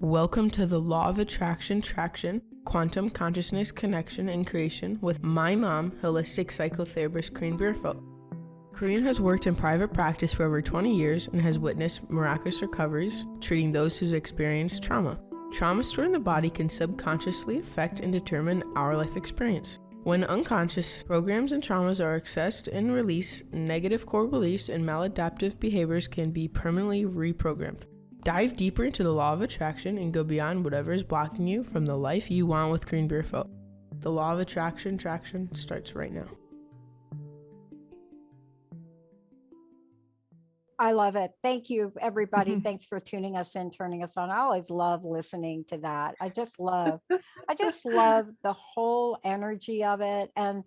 Welcome to the Law of Attraction Traction, Quantum Consciousness Connection and Creation with my mom, holistic psychotherapist Koren Bierfeldt. Koren has worked in private practice for over 20 years and has witnessed miraculous recoveries, treating those who've experienced trauma. Trauma stored in the body can subconsciously affect and determine our life experience. When unconscious programs and traumas are accessed and released, negative core beliefs and maladaptive behaviors can be permanently reprogrammed. Dive deeper into the law of attraction and go beyond whatever is blocking you from the life you want with Koren Bierfeldt. The law of attraction traction starts right now. I love it. Thank you, everybody. Thanks for tuning us in, turning us on. I always love listening to that. I just love the whole energy of it and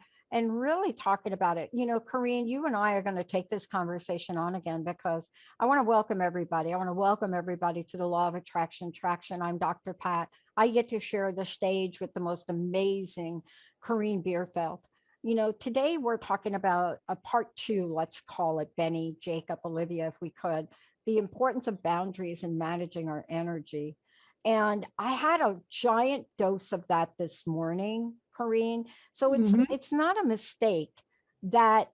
really talking about it. You know, Koren, you and I are going to take this conversation on again because I want to welcome everybody. I want to welcome everybody to the Law of Attraction Traction. I'm Dr. Pat. I get to share the stage with the most amazing Koren Bierfeldt. You know, today we're talking about a part two, let's call it, Benny, Jacob, Olivia, if we could, the importance of boundaries and managing our energy. And I had a giant dose of that this morning, Koren. So it's not a mistake that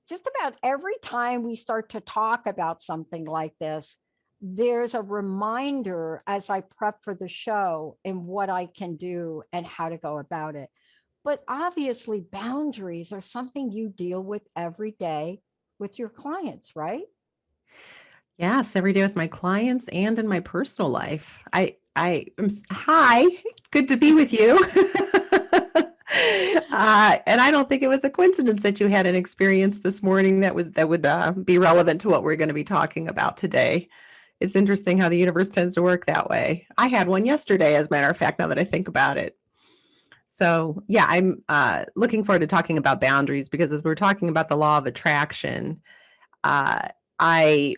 just about every time we start to talk about something like this, there's a reminder as I prep for the show and what I can do and how to go about it. But obviously, boundaries are something you deal with every day with your clients, right? Yes, every day with my clients and in my personal life. Hi, it's good to be with you. And I don't think it was a coincidence that you had an experience this morning that would be relevant to what we're going to be talking about today. It's interesting how the universe tends to work that way. I had one yesterday, as a matter of fact, now that I think about it. So yeah, I'm looking forward to talking about boundaries because as we're talking about the law of attraction, I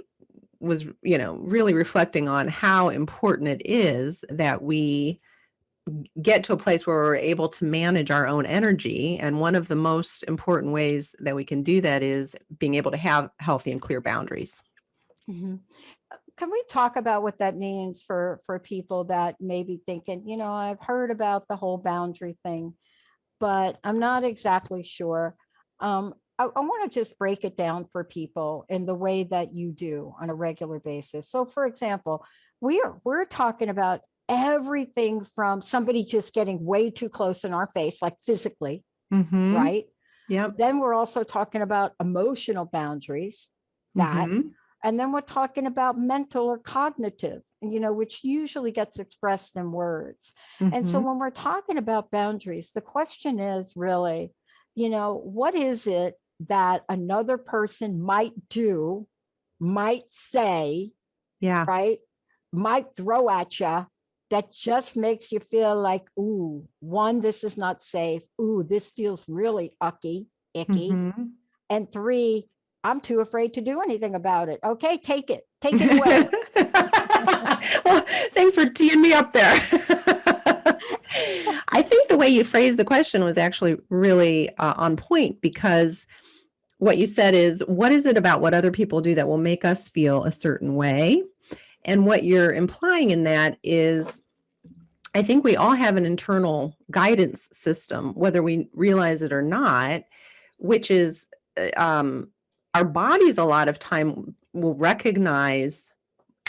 was, really reflecting on how important it is that we get to a place where we're able to manage our own energy. And one of the most important ways that we can do that is being able to have healthy and clear boundaries. Mm-hmm. Can we talk about what that means for people that may be thinking, I've heard about the whole boundary thing, but I'm not exactly sure. I want to just break it down for people in the way that you do on a regular basis. So for example, we're talking about everything from somebody just getting way too close in our face, like physically, right? Yep. Then we're also talking about emotional boundaries, and then we're talking about mental or cognitive, which usually gets expressed in words. And so when we're talking about boundaries, the question is really, what is it that another person might do, might say, right, might throw at you that just makes you feel like, ooh, one, this is not safe. Ooh, this feels really icky. And three, I'm too afraid to do anything about it. Okay, take it away. Well, thanks for teeing me up there. I think the way you phrased the question was actually really on point because what you said is, what is it about what other people do that will make us feel a certain way? And what you're implying in that is, I think we all have an internal guidance system, whether we realize it or not, which is our bodies a lot of time will recognize,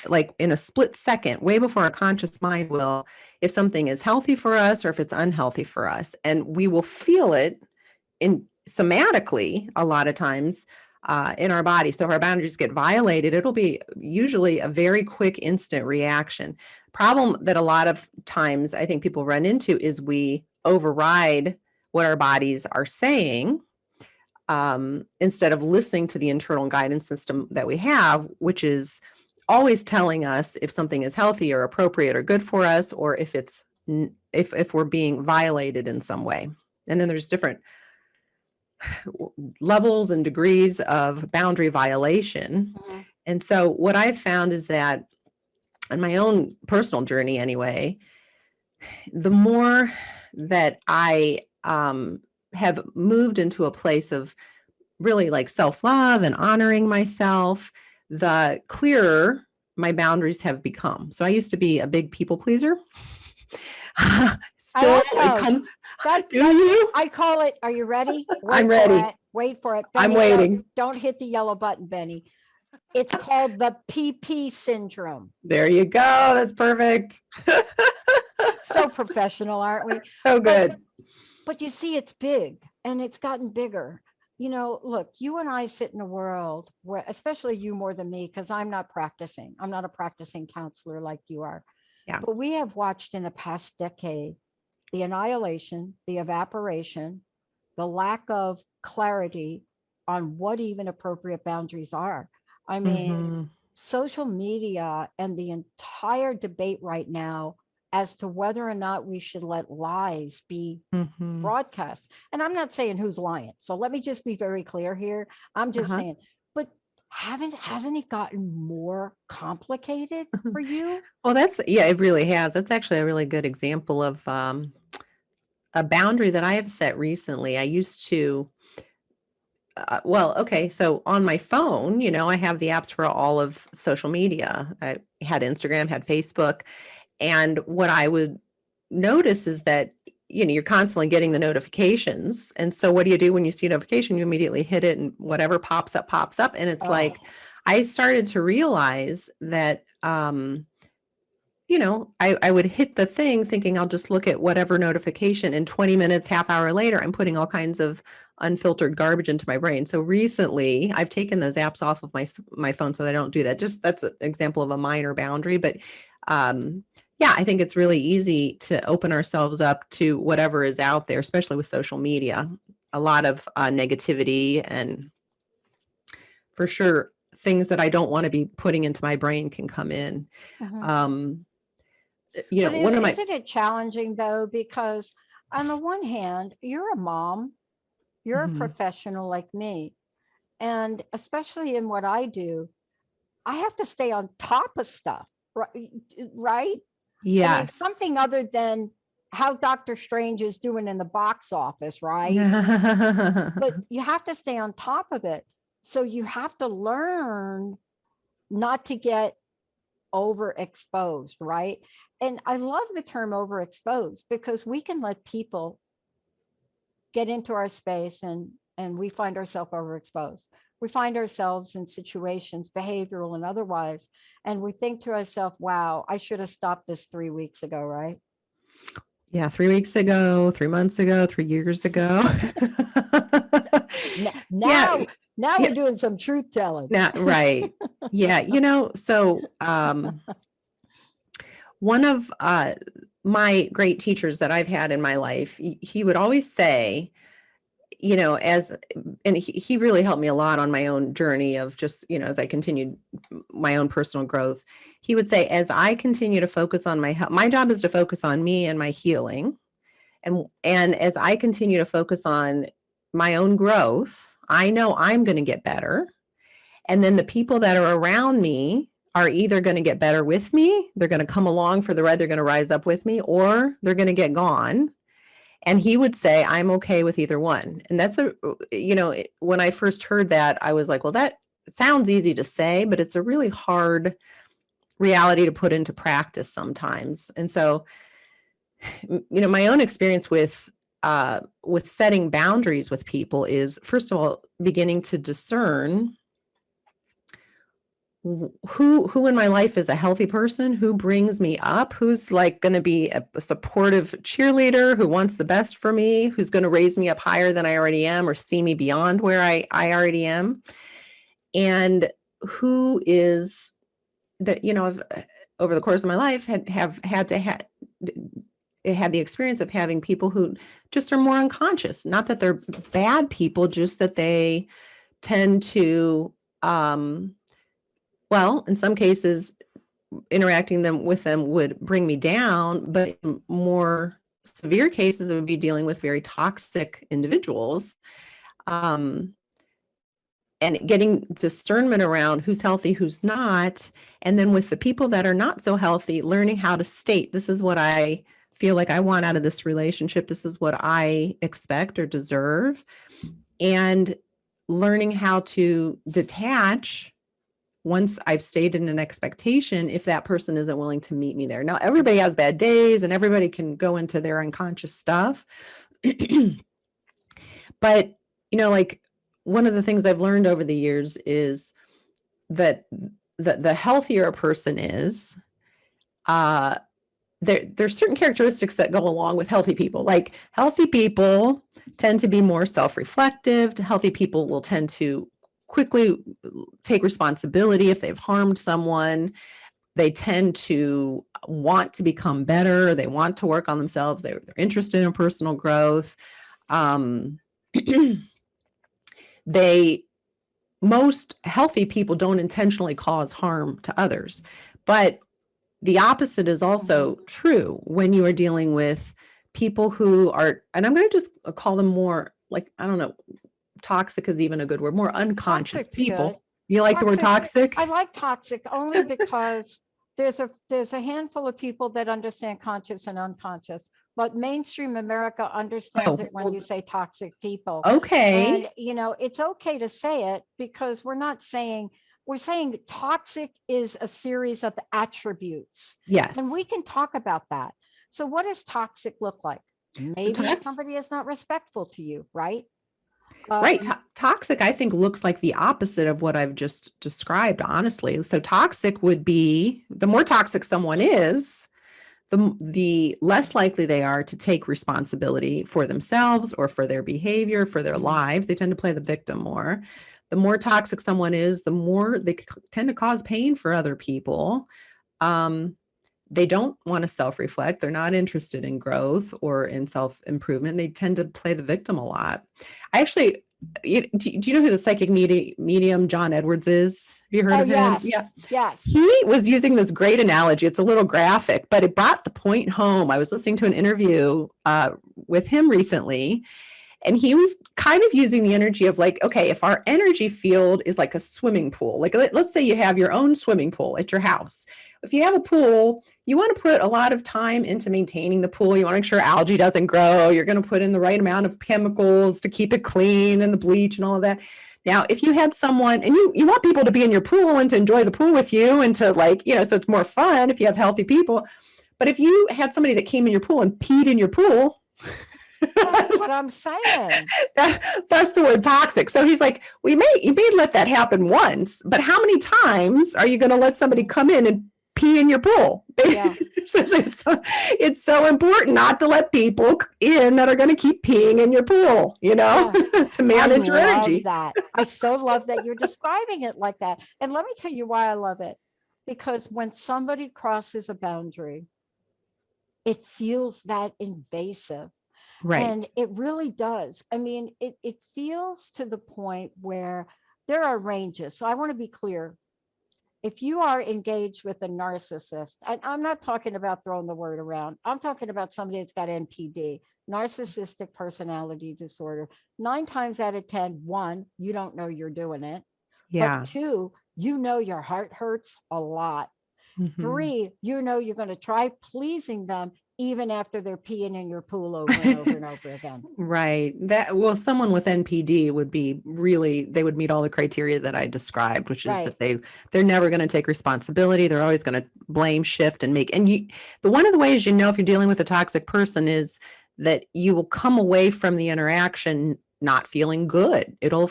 like in a split second, way before our conscious mind will, if something is healthy for us or if it's unhealthy for us. And we will feel it somatically a lot of times in our body. So if our boundaries get violated, it'll be usually a very quick, instant reaction. Problem that a lot of times I think people run into is we override what our bodies are saying instead of listening to the internal guidance system that we have, which is always telling us if something is healthy or appropriate or good for us, or if it's if we're being violated in some way. And then there's different levels and degrees of boundary violation. And so what I've found is that on my own personal journey anyway, the more that I have moved into a place of really like self-love and honoring myself, the clearer my boundaries have become. So I used to be a big people pleaser. I Still, like it those. comes. That's Do you? I call it. Are you ready? I'm Wait for ready. it. Wait for it. I'm Benny, waiting. don't hit the yellow button, Benny. It's called the PP syndrome. There you go. That's perfect. So professional, aren't we? So good. But you see, it's big and it's gotten bigger. You know, look, you and I sit in a world where, especially you more than me, because I'm not practicing. I'm not a practicing counselor like you are. Yeah. But we have watched in the past decade the annihilation, the evaporation, the lack of clarity on what even appropriate boundaries are. I mean, social media and the entire debate right now as to whether or not we should let lies be broadcast. And I'm not saying who's lying. So let me just be very clear here. I'm just saying, but hasn't it gotten more complicated for you? Well, it really has. That's actually a really good example of a boundary that I have set recently. I used to, so on my phone, I have the apps for all of social media. I had Instagram, had Facebook. And what I would notice is that, you're constantly getting the notifications. And so what do you do when you see a notification? You immediately hit it and whatever pops up. And it's like, I started to realize that, I would hit the thing thinking I'll just look at whatever notification, and 20 minutes, half hour later, I'm putting all kinds of unfiltered garbage into my brain. So recently I've taken those apps off of my phone so that I don't do that. Just that's an example of a minor boundary, but I think it's really easy to open ourselves up to whatever is out there, especially with social media. A lot of negativity, and for sure, things that I don't want to be putting into my brain can come in. Isn't it challenging though? Because on the one hand, you're a mom, you're a professional like me. And especially in what I do, I have to stay on top of stuff, right? Yes. I mean, something other than how Doctor Strange is doing in the box office, right? But you have to stay on top of it. So you have to learn not to get overexposed, right? And I love the term overexposed because we can let people get into our space and we find ourselves overexposed. We find ourselves in situations, behavioral and otherwise, and we think to ourselves, wow, I should have stopped this 3 weeks ago, right? Yeah, 3 weeks ago, 3 months ago, 3 years ago. Now we're doing some truth telling. Right. Yeah, so one of my great teachers that I've had in my life, he would always say, he really helped me a lot on my own journey of just, as I continued my own personal growth. He would say, as I continue to focus on my health, my job is to focus on me and my healing. And as I continue to focus on my own growth, I know I'm going to get better. And then the people that are around me are either going to get better with me, they're going to come along for the ride, they're going to rise up with me, or they're going to get gone. And he would say, I'm okay with either one. And that's when I first heard that, I was like, well, that sounds easy to say, but it's a really hard reality to put into practice sometimes. And so, my own experience with setting boundaries with people is, first of all, beginning to discern who in my life is a healthy person, who brings me up, who's like going to be a supportive cheerleader, who wants the best for me, who's going to raise me up higher than I already am or see me beyond where I already am. And who is that, over the course of my life have had the experience of having people who just are more unconscious. Not that they're bad people, just that they tend to, in some cases, interacting with them would bring me down, but in more severe cases, it would be dealing with very toxic individuals. And getting discernment around who's healthy, who's not. And then with the people that are not so healthy, learning how to state, this is what I feel like I want out of this relationship. This is what I expect or deserve. And learning how to detach once I've stated an expectation, if that person isn't willing to meet me there. Now, everybody has bad days and everybody can go into their unconscious stuff. But, like one of the things I've learned over the years is that the healthier a person is, there's certain characteristics that go along with healthy people. Like healthy people tend to be more self-reflective. Healthy people will tend to quickly take responsibility if they've harmed someone. They tend to want to become better. They want to work on themselves. They're interested in personal growth. Most healthy people don't intentionally cause harm to others, but the opposite is also true when you are dealing with people who are, and I'm going to just call them more like, I don't know, toxic is even a good word, more unconscious Toxic's people. good. You like the word toxic? I like toxic only because there's a handful of people that understand conscious and unconscious, but mainstream America understands it when you say toxic people. Okay. And it's okay to say it because we're saying toxic is a series of attributes. Yes. And we can talk about that. So what does toxic look like? Maybe somebody is not respectful to you, right? Right. Toxic, I think, looks like the opposite of what I've just described, honestly. So toxic would be, the more toxic someone is, the less likely they are to take responsibility for themselves or for their behavior, for their lives. They tend to play the victim more. The more toxic someone is, the more they tend to cause pain for other people. They don't want to self-reflect. They're not interested in growth or in self-improvement. They tend to play the victim a lot. I actually, do you know who the psychic medium John Edwards is? Have you heard of him? Yes. Yeah. Yes. He was using this great analogy. It's a little graphic, but it brought the point home. I was listening to an interview with him recently, and he was kind of using the energy of like, okay, if our energy field is like a swimming pool, like let's say you have your own swimming pool at your house. If you have a pool, you want to put a lot of time into maintaining the pool. You want to make sure algae doesn't grow. You're going to put in the right amount of chemicals to keep it clean and the bleach and all of that. Now, if you had someone and you want people to be in your pool and to enjoy the pool with you and to so it's more fun if you have healthy people. But if you had somebody that came in your pool and peed in your pool, that's what I'm saying. That's the word toxic. So he's like, you may let that happen once, but how many times are you going to let somebody come in and pee in your pool? Yeah. So it's so important not to let people in that are going to keep peeing in your pool, to manage your energy. That. I so love that you're describing it like that. And let me tell you why I love it. Because when somebody crosses a boundary, it feels that invasive. Right. And it really does. I mean, it feels to the point where there are ranges. So I want to be clear. If you are engaged with a narcissist, I'm not talking about throwing the word around. I'm talking about somebody that's got NPD, narcissistic personality disorder. 9 times out of 10, 1, you don't know you're doing it. Yeah. But 2, your heart hurts a lot. Mm-hmm. 3, you're going to try pleasing them even after they're peeing in your pool over and over and over again. Right. Someone with NPD would be they would meet all the criteria that I described, which is that they're never going to take responsibility. They're always going to blame, shift, and one of the ways if you're dealing with a toxic person is that you will come away from the interaction not feeling good. You'll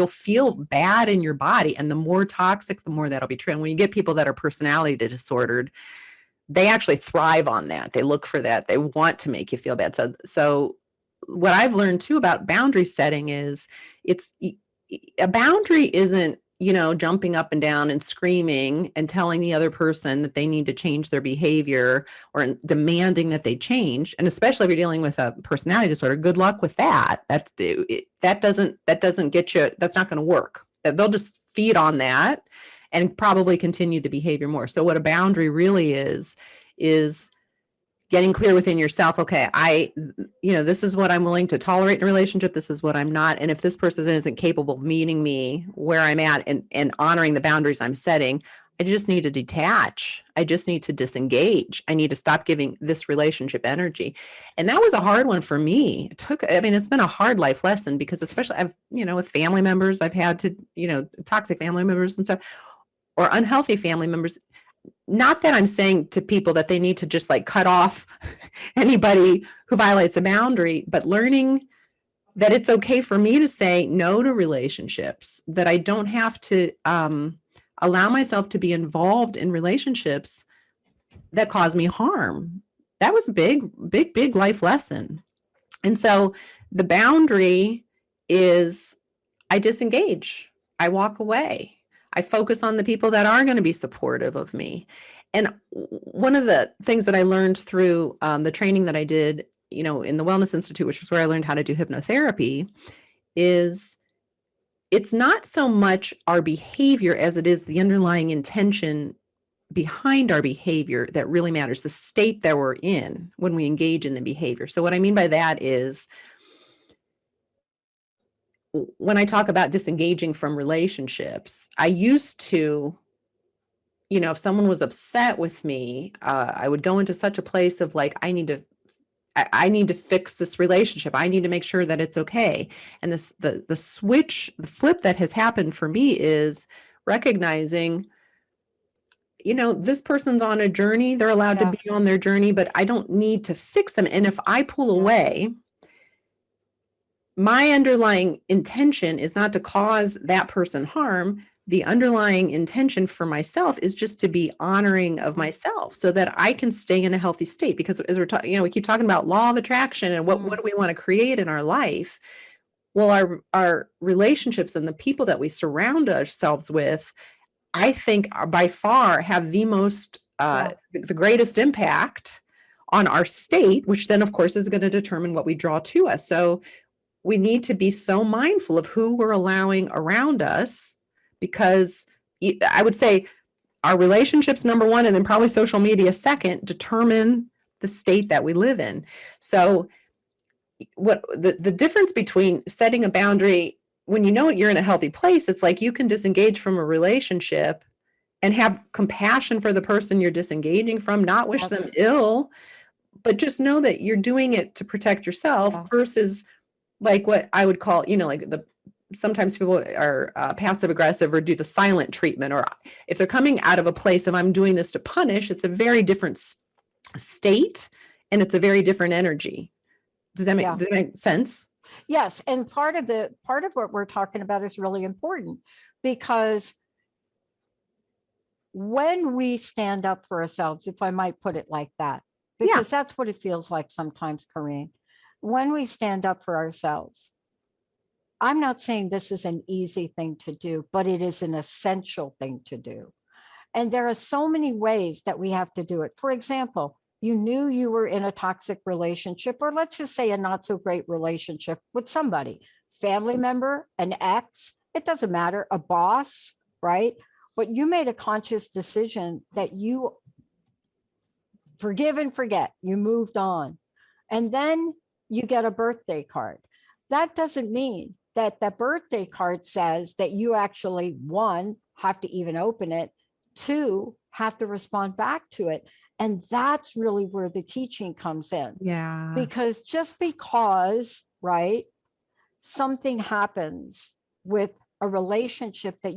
feel bad in your body. And the more toxic, the more that'll be true. And when you get people that are personality disordered, they actually thrive on that. They look for that. They want to make you feel bad. So what I've learned too about boundary setting is a boundary isn't, jumping up and down and screaming and telling the other person that they need to change their behavior or demanding that they change. And especially if you're dealing with a personality disorder, good luck with that. That doesn't get you, that's not going to work. They'll just feed on that and probably continue the behavior more. So what a boundary really is getting clear within yourself. Okay, this is what I'm willing to tolerate in a relationship. This is what I'm not. And if this person isn't capable of meeting me where I'm at and honoring the boundaries I'm setting, I just need to detach. I just need to disengage. I need to stop giving this relationship energy. And that was a hard one for me. It's been a hard life lesson because especially with family members, I've had to, toxic family members and stuff, or unhealthy family members. Not that I'm saying to people that they need to just like cut off anybody who violates a boundary, but learning that it's okay for me to say no to relationships, that I don't have to allow myself to be involved in relationships that cause me harm. That was a big life lesson. And so the boundary is I disengage, I walk away. I focus on the people that are going to be supportive of me. And one of the things that I learned through the training that I did, in the Wellness Institute, which was where I learned how to do hypnotherapy, is it's not so much our behavior as it is the underlying intention behind our behavior that really matters, the state that we're in when we engage in the behavior. So what I mean by that is, when I talk about disengaging from relationships, I used to, if someone was upset with me, I would go into such a place of like, I need to fix this relationship. I need to make sure that it's okay. And the flip that has happened for me is recognizing, this person's on a journey. They're allowed to be on their journey, but I don't need to fix them. And if I pull away, my underlying intention is not to cause that person harm. The underlying intention for myself is just to be honoring of myself so that I can stay in a healthy state. Because as we're talking, we keep talking about law of attraction and what do we want to create in our life? Well, our relationships and the people that we surround ourselves with, I think by far have the most, the greatest impact on our state, which then of course is going to determine what we draw to us. So we need to be so mindful of who we're allowing around us, because I would say our relationships, number one, and then probably social media second, determine the state that we live in. So what the difference between setting a boundary when you're in a healthy place, it's like you can disengage from a relationship and have compassion for the person you're disengaging from, not wish them ill, but just know that you're doing it to protect yourself versus like what I would call, sometimes people are passive aggressive or do the silent treatment, or if they're coming out of a place of I'm doing this to punish, it's a very different state and it's a very different energy. Does that make sense? Yes. And part of what we're talking about is really important, because when we stand up for ourselves, if I might put it like that, because that's what it feels like sometimes, Koren. When we stand up for ourselves, I'm not saying this is an easy thing to do, but it is an essential thing to do. And there are so many ways that we have to do it. For example, you knew you were in a toxic relationship, or let's just say a not so great relationship with somebody, family member, an ex, it doesn't matter, a boss, right? But you made a conscious decision that you forgive and forget, you moved on. And then you get a birthday card. That doesn't mean that the birthday card says that you actually, one, have to even open it, two, have to respond back to it. And that's really where the teaching comes in. Yeah. Because just because, right, something happens with a relationship that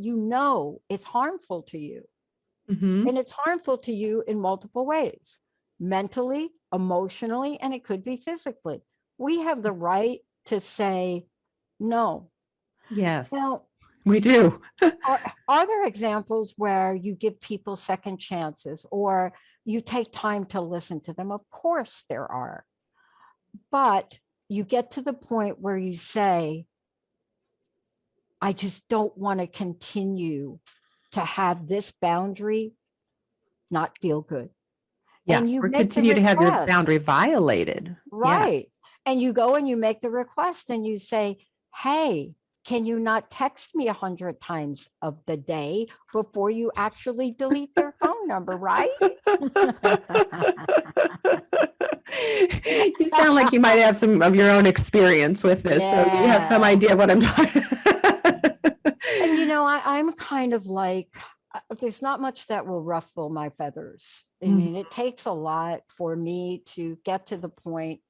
is harmful to you. Mm-hmm. And it's harmful to you in multiple ways, mentally, emotionally, and it could be physically. We have the right to say no. Yes, now, we do. are there examples where you give people second chances or you take time to listen to them? Of course there are. But you get to the point where you say, I just don't want to continue to have this boundary not feel good. Yes, and you or make continue the to have your request. boundary violated. Right. And you go and you make the request and you say, hey, can you not text me 100 times of the day before you actually delete their phone number, right? You sound like you might have some of your own experience with this, so you have some idea what I'm talking. And I'm kind of like, there's not much that will ruffle my feathers. I Mm. mean, it takes a lot for me to get to the point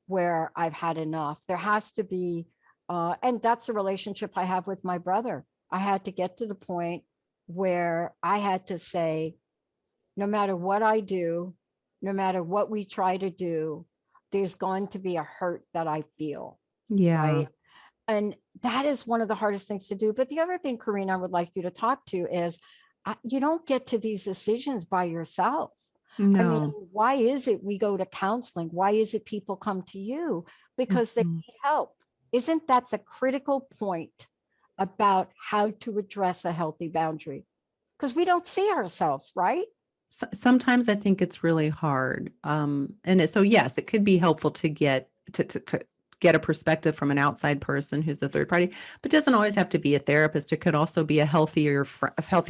where I've had enough. There has to be, and that's the relationship I have with my brother. I had to get to the point where I had to say, no matter what I do, no matter what we try to do, there's going to be a hurt that I feel, Yeah. right? And that is one of the hardest things to do. But the other thing, Koren, I would like you to talk to is you don't get to these decisions by yourself. I mean, No. why is it we go to counseling? Why is it people come to you? Because they Mhm. need help. Isn't that the critical point about how to address a healthy boundary? Because we don't see ourselves, right? Sometimes I think it's really hard. So yes, it could be helpful to get to get a perspective from an outside person who's a third party, but it doesn't always have to be a therapist. It could also be a healthy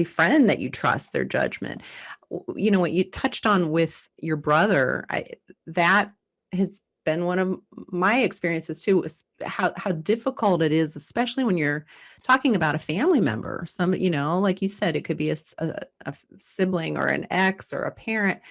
friend that you trust their judgment. You know what you touched on with your brother, that has been one of my experiences too, is how difficult it is, especially when you're talking about a family member. Some, like you said, it could be a sibling or an ex or a parent.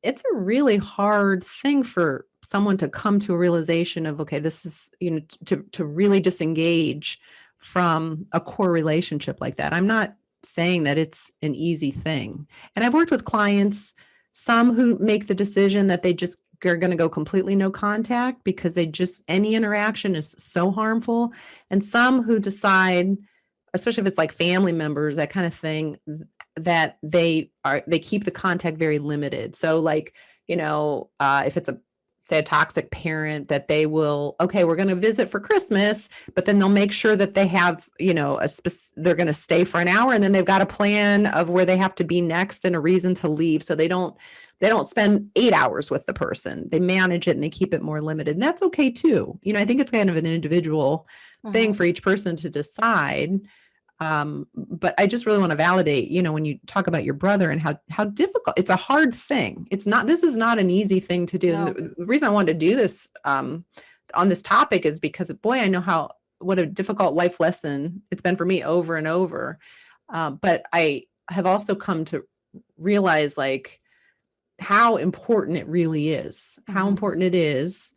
It's a really hard thing for someone to come to a realization of, okay, this is, to really disengage from a core relationship like that. I'm not saying that it's an easy thing. And I've worked with clients, some who make the decision that they just are going to go completely no contact because any interaction is so harmful. And some who decide, especially if it's like family members, that kind of thing, that they keep the contact very limited. So like, if it's say a toxic parent, that they will, okay, we're going to visit for Christmas, but then they'll make sure that they have, they're going to stay for an hour, and then they've got a plan of where they have to be next and a reason to leave. So they don't spend 8 hours with the person. They manage it and they keep it more limited. And that's okay too. I think it's kind of an individual thing for each person to decide. But I just really want to validate, when you talk about your brother and how difficult, it's a hard thing. This is not an easy thing to do. No. And the reason I wanted to do this, on this topic is because, boy, I know what a difficult life lesson it's been for me over and over. But I have also come to realize like how important it really is, how important it is,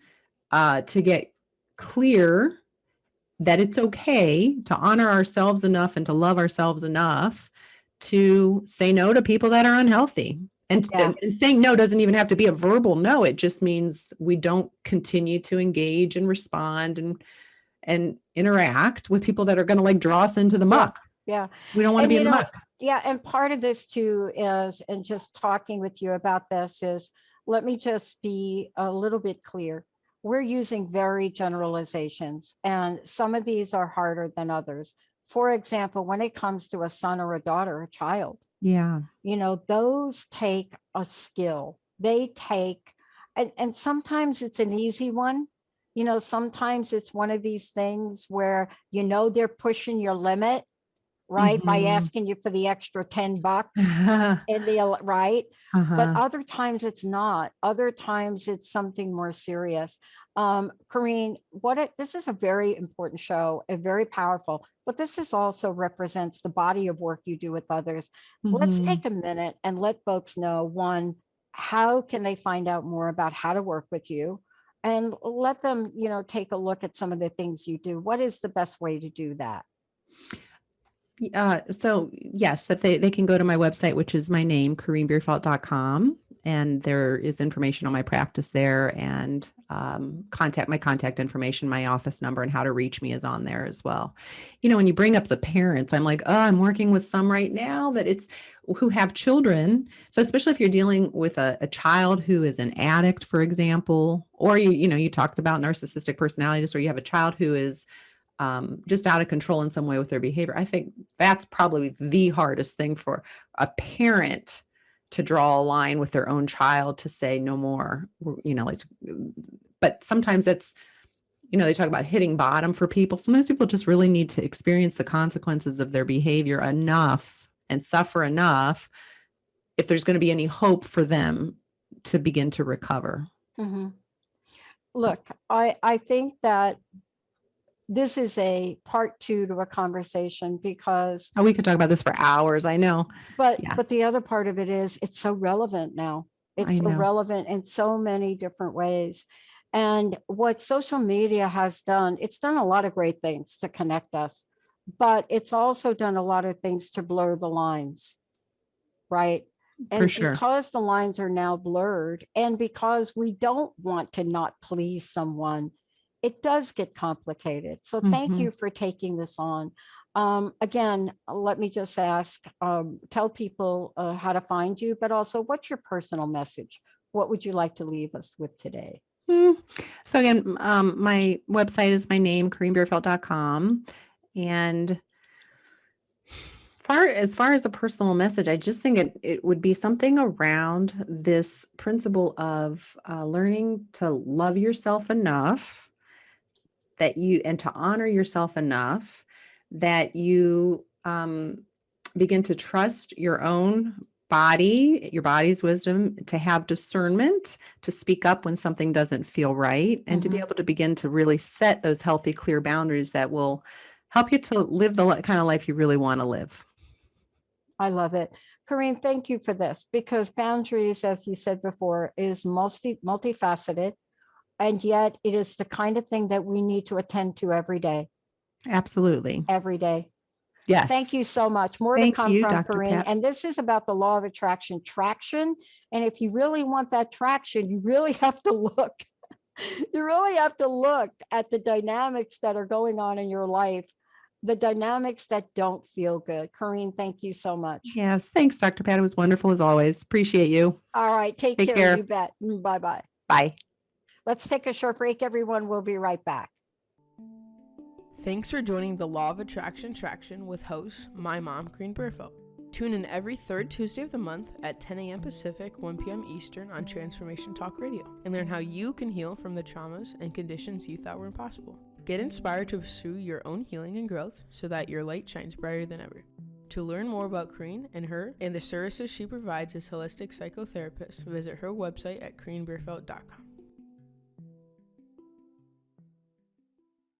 to get clear that it's okay to honor ourselves enough and to love ourselves enough to say no to people that are unhealthy. And saying no doesn't even have to be a verbal no. It just means we don't continue to engage and respond and interact with people that are going to like draw us into the muck. Yeah. We don't want to be in the muck. Yeah. And part of this too is, and just talking with you about this is, let me just be a little bit clear. We're using very generalizations, and some of these are harder than others. For example, when it comes to a son or a daughter, a child, Yeah. those take a skill. They take, and sometimes it's an easy one. Sometimes it's one of these things where, they're pushing your limit, right? By asking you for the extra $10 in the right. But other times it's not. Other times it's something more serious. Koren, this is a very important show and very powerful, but this is also represents the body of work you do with others. Let's take a minute and let folks know, one, how can they find out more about how to work with you? And let them, take a look at some of the things you do. What is the best way to do that? So yes, that they can go to my website, which is my name, KorenBierfeldt.com. And there is information on my practice there, and my contact information, my office number, and how to reach me is on there as well. When you bring up the parents, I'm like, oh, I'm working with some right now who have children. So especially if you're dealing with a child who is an addict, for example, or you talked about narcissistic personality disorder, you have a child who is just out of control in some way with their behavior. I think that's probably the hardest thing for a parent to draw a line with their own child, to say no more, but sometimes that's, they talk about hitting bottom for people. Sometimes people just really need to experience the consequences of their behavior enough and suffer enough if there's going to be any hope for them to begin to recover. Look, I think that this is a part 2 to a conversation because, Oh, we could talk about this for hours. I know. Yeah, but the other part of it is it's so relevant now. I It's so know. relevant in so many different ways. And what social media has done, it's done a lot of great things to connect us, but it's also done a lot of things to blur the lines, right? For And sure. because the lines are now blurred, and because we don't want to not please someone, it does get complicated. So thank Mhm. you for taking this on. Again, let me just ask, tell people how to find you, but also what's your personal message? What would you like to leave us with today? Mm. So again, my website is my name, KorenBierfeldt.com. And as far as a personal message, I just think it would be something around this principle of learning to love yourself enough and to honor yourself enough that you begin to trust your own body, your body's wisdom, to have discernment, to speak up when something doesn't feel right, and to be Mhm. able to begin to really set those healthy, clear boundaries that will help you to live the kind of life you really want to live. I love it. Koren, thank you for this, because boundaries, as you said before, is multifaceted. And yet it is the kind of thing that we need to attend to every day, Absolutely. every day. Thank Yes. you so much. More to Thank come you, from Dr. Koren. Pat. And this is about the law of attraction, traction. And if you really want that traction, you really have to look. You really have to look at the dynamics that are going on in your life, the dynamics that don't feel good. Koren, thank you so much. Yes. Thanks, Dr. Pat. It was wonderful as always. Appreciate you. All right. Take Take care. care. You bet. Bye-bye. Bye. Let's take a short break, everyone. We'll be right back. Thanks for joining the Law of Attraction Traction with host, my mom, Koren Bierfeldt. Tune in every third Tuesday of the month at 10 a.m. Pacific, 1 p.m. Eastern on Transformation Talk Radio, and learn how you can heal from the traumas and conditions you thought were impossible. Get inspired to pursue your own healing and growth so that your light shines brighter than ever. To learn more about Koren and the services she provides as holistic psychotherapist, visit her website at KorenBierfeldt.com.